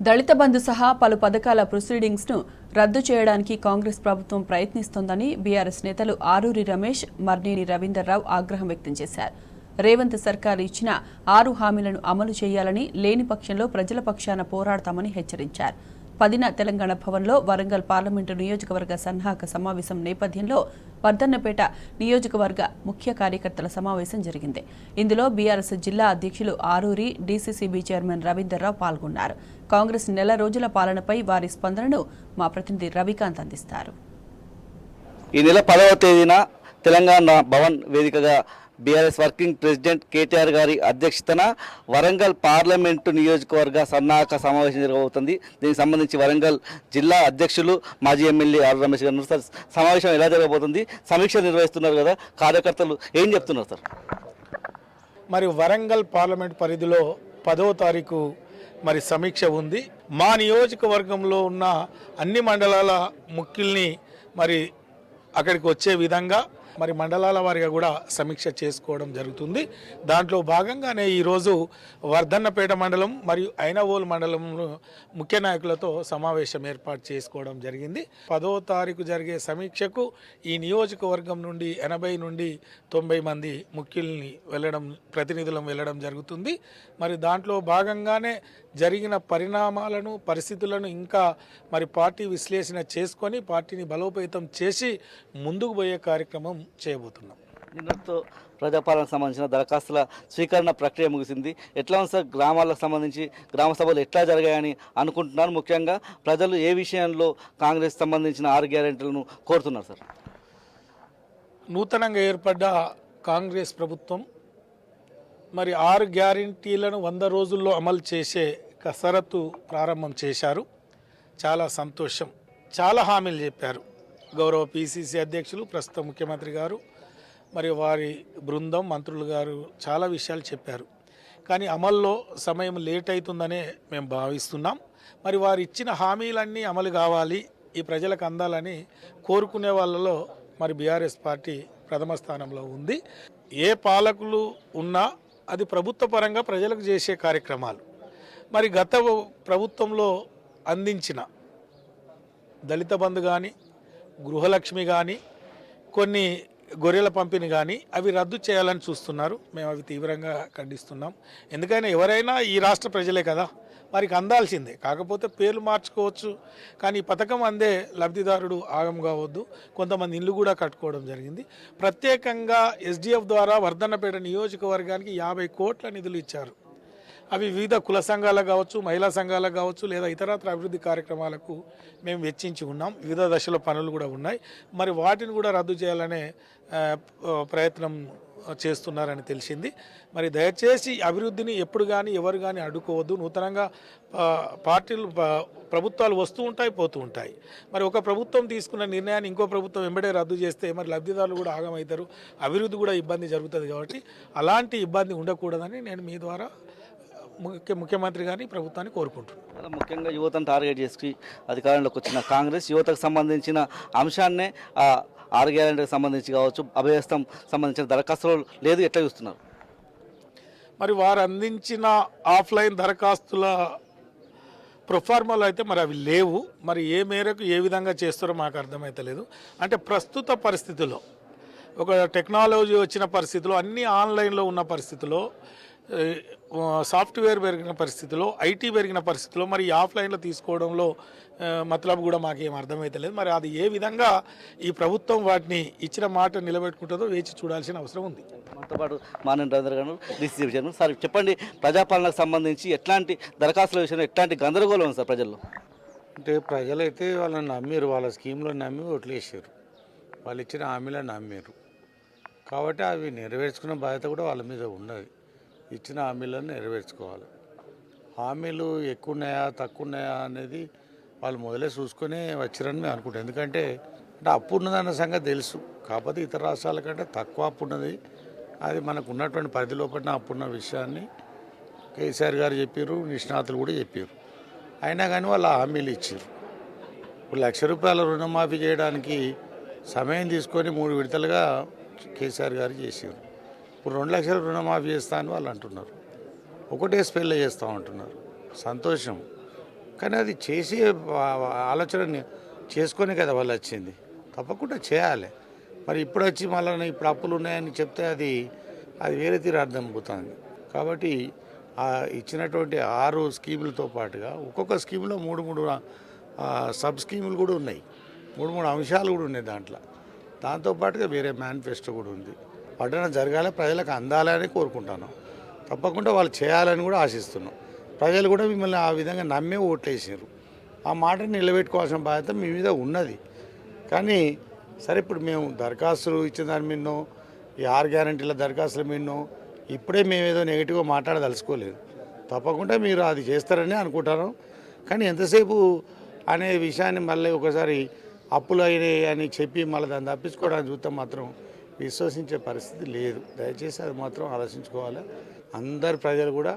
దళిత బంధు సహా పలు పథకాల ప్రొసీడింగ్స్ను రద్దు చేయడానికి కాంగ్రెస్ ప్రభుత్వం ప్రయత్నిస్తోందని బీఆర్ఎస్ నేతలు ఆరూరి రమేష్, మర్నేని రవీందర్రావు ఆగ్రహం వ్యక్తం చేశారు. రేవంత్ సర్కారు ఇచ్చిన 6 హామీలను అమలు చేయాలని, లేని పక్షంలో ప్రజల పక్షాన పోరాడతామని హెచ్చరించారు. 10న తెలంగాణ భవన్లో వరంగల్ పార్లమెంటు నియోజకవర్గ సన్నాహక సమావేశం నేపథ్యంలో వర్ధన్నపేట నియోజకవర్గ ముఖ్య కార్యకర్తల సమావేశం జరిగింది. ఇందులో బీఆర్ఎస్ జిల్లా అధ్యక్షులు ఆరూరి, డీసీసీబీ చైర్మన్ రవీందర్రావు పాల్గొన్నారు. కాంగ్రెస్ నెల రోజుల పాలనపై వారి స్పందనను మా ప్రతినిధి రవికాంత్ అందిస్తారు. ఈ నెల 10వ తేదీన తెలంగాణ భవన్ వేదికగా బీఆర్ఎస్ వర్కింగ్ ప్రెసిడెంట్ కేటీఆర్ గారి అధ్యక్షతన వరంగల్ పార్లమెంటు నియోజకవర్గ సన్నాహక సమావేశం జరగబోతుంది. దీనికి సంబంధించి వరంగల్ జిల్లా అధ్యక్షులు మాజీ ఎమ్మెల్యే ఆర్ రమేష్ గారు సార్, సమావేశం ఎలా జరగబోతుంది, సమీక్ష నిర్వహిస్తున్నారు కదా, కార్యకర్తలు ఏం చెప్తున్నారు సార్? మరి వరంగల్ పార్లమెంట్ పరిధిలో 10వ తారీఖు మరి సమీక్ష ఉంది. మా నియోజకవర్గంలో ఉన్న అన్ని మండలాల ముఖ్యుల్ని మరి అక్కడికి వచ్చే విధంగా మరి మండలాల వారిగా కూడా సమీక్ష చేసుకోవడం జరుగుతుంది. దాంట్లో భాగంగానే ఈరోజు వర్ధన్నపేట మండలం మరియు ఐనవోలు మండలం ముఖ్య నాయకులతో సమావేశం ఏర్పాటు చేసుకోవడం జరిగింది. 10వ తారీఖు జరిగే సమీక్షకు ఈ నియోజకవర్గం నుండి 80 నుండి 90 మంది ముఖ్యుల్ని ప్రతినిధులను వెళ్ళడం జరుగుతుంది. మరి దాంట్లో భాగంగానే జరిగిన పరిణామాలను, పరిస్థితులను ఇంకా మరి పార్టీ విశ్లేషణ చేసుకొని పార్టీని బలోపేతం చేసి ముందుకు పోయే కార్యక్రమం చేయబోతున్నాం. నిన్నతో ప్రజాపాలనకు సంబంధించిన దరఖాస్తుల స్వీకరణ ప్రక్రియ ముగిసింది. ఎట్లా ఉంది సార్? గ్రామాలకు సంబంధించి గ్రామ సభలు ఎట్లా జరిగాయని అనుకుంటున్నారు? ముఖ్యంగా ప్రజలు ఏ విషయంలో కాంగ్రెస్ సంబంధించిన 6 గ్యారెంటీలను కోరుతున్నారు సార్? నూతనంగా ఏర్పడ్డ కాంగ్రెస్ ప్రభుత్వం మరి 6 గ్యారెంటీలను 100 రోజుల్లో అమలు చేసే కసరత్తు ప్రారంభం చేశారు. చాలా సంతోషం. చాలా హామీలు చెప్పారు గౌరవ పిసిసి అధ్యక్షులు, ప్రస్తుత ముఖ్యమంత్రి గారు మరి వారి బృందం, మంత్రులు గారు చాలా విషయాలు చెప్పారు. కానీ అమల్లో సమయం లేట్ అవుతుందనే మేము భావిస్తున్నాం. మరి వారు ఇచ్చిన హామీలన్నీ అమలు కావాలి, ఈ ప్రజలకు అందాలని కోరుకునే వాళ్ళలో మరి బీఆర్ఎస్ పార్టీ ప్రథమ స్థానంలో ఉంది. ఏ పాలకులు ఉన్నా అది ప్రభుత్వ పరంగా ప్రజలకు చేసే కార్యక్రమాలు. మరి గత ప్రభుత్వంలో అందించిన దళిత బంధు కానీ, గృహలక్ష్మి కానీ, కొన్ని గొర్రెల పంపిణీ కానీ అవి రద్దు చేయాలని చూస్తున్నారు. మేము అవి తీవ్రంగా ఖండిస్తున్నాం. ఎందుకైనా ఎవరైనా ఈ రాష్ట్ర ప్రజలే కదా, వారికి అందాల్సిందే. కాకపోతే పేర్లు మార్చుకోవచ్చు, కానీ ఈ పథకం అందే లబ్ధిదారుడు ఆగం కావద్దు. కొంతమంది ఇల్లు కూడా కట్టుకోవడం జరిగింది. ప్రత్యేకంగా ఎస్డిఎఫ్ ద్వారా వర్ధన్నపేట నియోజకవర్గానికి 50 కోట్ల నిధులు ఇచ్చారు. అవి వివిధ కుల సంఘాలకు కావచ్చు, మహిళా సంఘాలకు కావచ్చు, లేదా ఇతరత్ర అభివృద్ధి కార్యక్రమాలకు మేము వెచ్చించి ఉన్నాం. వివిధ దశల పనులు కూడా ఉన్నాయి. మరి వాటిని కూడా రద్దు చేయాలనే ప్రయత్నం చేస్తున్నారని తెలిసింది. మరి దయచేసి అభివృద్ధిని ఎప్పుడు కానీ ఎవరు కానీ అడ్డుకోవద్దు. నూతనంగా ప్రభుత్వాలు వస్తూ ఉంటాయి, పోతూ ఉంటాయి. మరి ఒక ప్రభుత్వం తీసుకున్న నిర్ణయాన్ని ఇంకో ప్రభుత్వం వెంబడే రద్దు చేస్తే మరి లబ్ధిదారులు కూడా ఆగమవుతారు, అభివృద్ధి కూడా ఇబ్బంది జరుగుతుంది. కాబట్టి అలాంటి ఇబ్బంది ఉండకూడదని నేను మీ ద్వారా ముఖ్యమంత్రి గారిని, ప్రభుత్వాన్ని కోరుకుంటున్నాను. ముఖ్యంగా యువతను టార్గెట్ చేసి అధికారంలోకి వచ్చిన కాంగ్రెస్ యువతకు సంబంధించిన అంశాన్నే 6 గ్యారెంటీకి సంబంధించి కావచ్చు, అభయస్థం సంబంధించిన దరఖాస్తులు లేదు, ఎట్లా చూస్తున్నారు? మరి వారు అందించిన ఆఫ్లైన్ దరఖాస్తుల ప్రొఫార్మాలు అయితే మరి అవి లేవు. మరి ఏ మేరకు ఏ విధంగా చేస్తారో మాకు అర్థమైతలేదు. అంటే ప్రస్తుత పరిస్థితుల్లో, ఒక టెక్నాలజీ వచ్చిన పరిస్థితిలో, అన్నీ ఆన్లైన్లో ఉన్న పరిస్థితిలో, సాఫ్ట్వేర్ పెరిగిన పరిస్థితిలో, ఐటీ పెరిగిన పరిస్థితిలో మరి ఆఫ్లైన్లో తీసుకోవడంలో మతలబు కూడా మాకేం అర్థమైతలేదు. మరి అది ఏ విధంగా ఈ ప్రభుత్వం వాటిని ఇచ్చిన మాట నిలబెట్టుకుంటుందో వేచి చూడాల్సిన అవసరం ఉంది. మనతో పాటు మానేని రవీంద్ర గారు, డీసీసీ చైర్మన్. సార్ చెప్పండి, ప్రజాపాలనకు సంబంధించి ఎట్లాంటి దరఖాస్తుల విషయంలో ఎట్లాంటి గందరగోళం ఉంది సార్ ప్రజల్లో? అంటే ప్రజలైతే వాళ్ళని నమ్మారు, వాళ్ళ స్కీమ్లో నమ్మి ఓట్లు వేసారు, వాళ్ళు ఇచ్చిన హామీలను నమ్మారు. కాబట్టి అవి నెరవేర్చుకున్న బాధ్యత కూడా వాళ్ళ మీద ఉన్నది. ఇచ్చిన హామీలను నెరవేర్చుకోవాలి. హామీలు ఎక్కువ ఉన్నాయా తక్కువ ఉన్నాయా అనేది వాళ్ళు మొదలే చూసుకొని వచ్చారని మేము అనుకుంటాం. ఎందుకంటే అప్పు ఉన్నదన్న సంగతి తెలుసు, కాకపోతే ఇతర రాష్ట్రాల కంటే తక్కువ అప్పు ఉన్నది. అది మనకు ఉన్నటువంటి పరిధి లోపల అప్పున్న విషయాన్ని కేసీఆర్ గారు చెప్పారు, నిష్ణాతులు కూడా చెప్పారు. అయినా కానీ వాళ్ళు హామీలు ఇచ్చారు. ఇప్పుడు ₹1,00,000 రుణమాఫీ చేయడానికి సమయం తీసుకొని 3 విడతలుగా కేసీఆర్ గారు చేశారు. ఇప్పుడు 2 లక్షల రుణమాఫీ చేస్తా అని వాళ్ళు అంటున్నారు. ఒకటే స్పెల్లో చేస్తామంటున్నారు. సంతోషం. కానీ అది చేసే ఆలోచన చేసుకొని కదా వాళ్ళు వచ్చింది. తప్పకుండా చేయాలి. మరి ఇప్పుడు వచ్చి మళ్ళీ ఇప్పుడు అప్పులు ఉన్నాయని చెప్తే అది వేరే తీరు అర్థం అవుతుంది. కాబట్టి ఇచ్చినటువంటి 6 స్కీములతో పాటుగా ఒక్కొక్క స్కీములో 3 సబ్ స్కీములు కూడా ఉన్నాయి, 3 అంశాలు కూడా ఉన్నాయి దాంట్లో. దాంతోపాటుగా వేరే మేనిఫెస్టో కూడా ఉంది. పట్టణ జరగాలి, ప్రజలకు అందాలని కోరుకుంటాను. తప్పకుండా వాళ్ళు చేయాలని కూడా ఆశిస్తున్నాం. ప్రజలు కూడా మిమ్మల్ని ఆ విధంగా నమ్మే ఓట్లేసారు. ఆ మాటని నిలబెట్టుకోవాల్సిన బాధ్యత మీ మీద ఉన్నది. కానీ సరే, ఇప్పుడు మేము దరఖాస్తులు ఇచ్చిన దాని మీదనో, ఈ 6 గ్యారంటీల దరఖాస్తుల మీదనో ఇప్పుడే మేమేదో నెగిటివ్గా మాట్లాడదలుచుకోలేదు. తప్పకుండా మీరు అది చేస్తారని అనుకుంటాను. కానీ ఎంతసేపు అనే విషయాన్ని మళ్ళీ ఒకసారి అప్పులు అయినాయి అని చెప్పి మళ్ళీ దాన్ని తప్పించుకోవడానికి చూస్తే మాత్రం విశ్వసించే పరిస్థితి లేదు. దయచేసి అది మాత్రం ఆలోచించుకోవాలి. అందరు ప్రజలు కూడా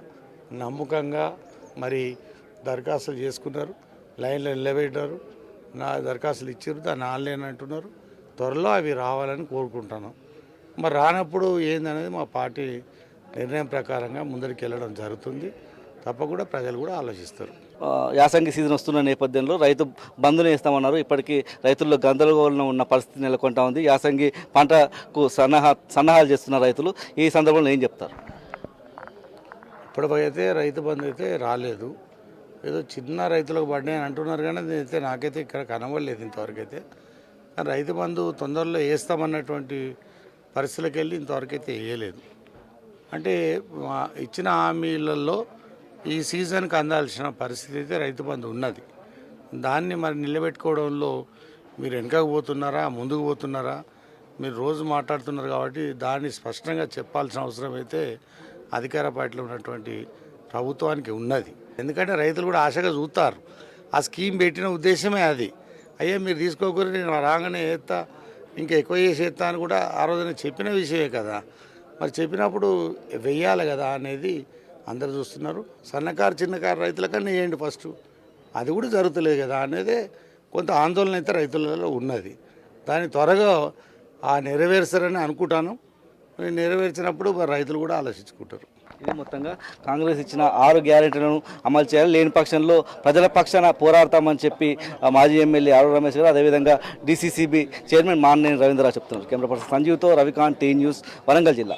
నమ్మకంగా మరి దరఖాస్తులు చేసుకున్నారు, లైన్లో నిలబెట్టారు, నా దరఖాస్తులు ఇచ్చారు, దాన్ని ఆన్లైన్ అంటున్నారు. త్వరలో అవి రావాలని కోరుకుంటాను. మరి రానప్పుడు ఏందనేది మా పార్టీ నిర్ణయం ప్రకారంగా ముందరికి వెళ్ళడం జరుగుతుంది. తప్పకుండా ప్రజలు కూడా ఆలోచిస్తారు. యాసంగి సీజన్ వస్తున్న నేపథ్యంలో రైతు బంధుని వేస్తామన్నారు. ఇప్పటికీ రైతుల్లో గందరగోళం ఉన్న పరిస్థితి నెలకొంటా ఉంది. యాసంగి పంటకు సన్నాహాలు చేస్తున్న రైతులు ఈ సందర్భంలో ఏం చెప్తారు? ఇప్పటికైతే రైతు బంధు అయితే రాలేదు. ఏదో చిన్న రైతులకు పడ్డాయని అంటున్నారు, కానీ అయితే నాకైతే ఇక్కడ కనబడలేదు ఇంతవరకు అయితే. కానీ రైతు బంధు తొందరలో వేస్తామన్నటువంటి పరిస్థితులకు వెళ్ళి ఇంతవరకు అయితే వేయలేదు. అంటే ఇచ్చిన హామీలలో ఈ సీజన్కి అందాల్సిన పరిస్థితి అయితే రైతు బంధు ఉన్నది. దాన్ని మరి నిలబెట్టుకోవడంలో మీరు వెనకకు పోతున్నారా, ముందుకు పోతున్నారా? మీరు రోజు మాట్లాడుతున్నారు కాబట్టి దాన్ని స్పష్టంగా చెప్పాల్సిన అవసరం అయితే అధికార పార్టీలో ఉన్నటువంటి ప్రభుత్వానికి ఉన్నది. ఎందుకంటే రైతులు కూడా ఆశగా చూస్తారు. ఆ స్కీమ్ పెట్టిన ఉద్దేశమే అది. అయ్యా మీరు తీసుకోకూడదు, నేను రాగానే వేస్తా, ఇంకా ఎక్కువ చేసి వేస్తా అని కూడా ఆ రోజున చెప్పిన విషయమే కదా. మరి చెప్పినప్పుడు వెయ్యాలి కదా అనేది అందరు చూస్తున్నారు. సన్నకారు చిన్నకారు రైతుల కన్నా వేయండి ఫస్ట్, అది కూడా జరుగుతలేదు కదా అనేది కొంత ఆందోళన అయితే రైతులలో ఉన్నది. దాన్ని త్వరగా నెరవేర్చారని అనుకుంటాను. నెరవేర్చినప్పుడు రైతులు కూడా ఆలోచించుకుంటారు. ఇది మొత్తంగా కాంగ్రెస్ ఇచ్చిన 6 గ్యారెంటీలను అమలు చేయాలి, లేని పక్షంలో ప్రజల పక్షాన పోరాడతామని చెప్పి మాజీ ఎమ్మెల్యే ఆరు రమేష్ గారు, అదేవిధంగా డీసీసీబీ చైర్మన్ మార్నేని రవీంద్రరావు చెప్తున్నారు. Camera person సంజీవ్తో Ravikanth, tea news, Warangal జిల్లా.